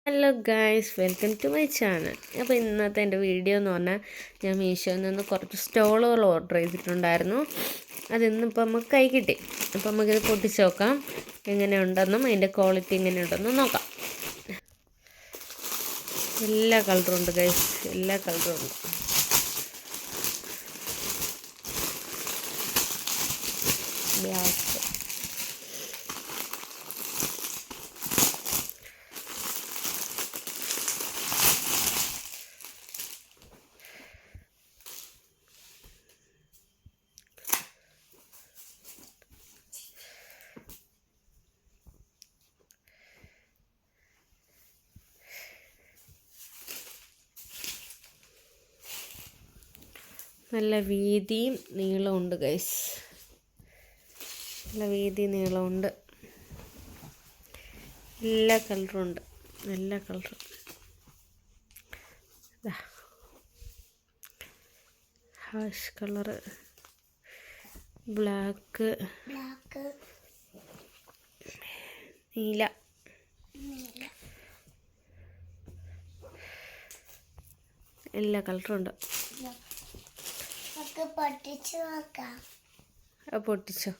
Hello guys, welcome to my channel. അപ്പോൾ ഇന്നത്തെ എൻ്റെ വീഡിയോ എന്ന് പറഞ്ഞാൽ ഞാൻ മീഷോയിൽ നിന്ന് കുറച്ച് സ്റ്റോളുകൾ ഓർഡർ ചെയ്തിട്ടുണ്ടായിരുന്നു. അതിന്നിപ്പോൾ നമുക്ക് കൈ കിട്ടി. അപ്പോൾ നമുക്കിത് പൊട്ടിച്ച് നോക്കാം എങ്ങനെയുണ്ടെന്നും അതിൻ്റെ ക്വാളിറ്റി എങ്ങനെയുണ്ടെന്നും നോക്കാം. എല്ലാ കളറും ഉണ്ട് ഗൈസ്, എല്ലാ കളറും ഉണ്ട്. ബ്ലാക്ക്, നല്ല വീതിയും നീളമുണ്ട് ഗൈസ്, നല്ല വീതി നീളമുണ്ട്. എല്ലാ കളറും ഉണ്ട്, എല്ലാ കളറും. ഹാഷ് കളറ്, ബ്ലാക്ക്, നീല, എല്ലാ കളറും ഉണ്ട്. പൊട്ടിച്ചോ,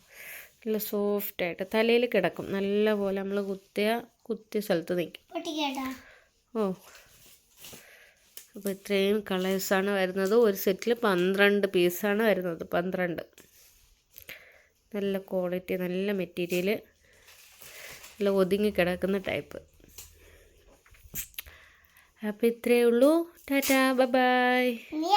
നല്ല സോഫ്റ്റായിട്ട് തലയിൽ കിടക്കും. നല്ല പോലെ നമ്മൾ കുത്തിയ സ്ഥലത്ത് നിൽക്കും. ഓ, അപ്പോൾ ഇത്രയും കളേഴ്സാണ് വരുന്നത്. ഒരു സെറ്റിൽ 12 പീസാണ് വരുന്നത്. 12. നല്ല ക്വാളിറ്റി, നല്ല മെറ്റീരിയൽ, നല്ല ഒതുങ്ങി കിടക്കുന്ന ടൈപ്പ്. അപ്പോൾ ഇത്രയേ ഉള്ളൂ. Tata, bye bye.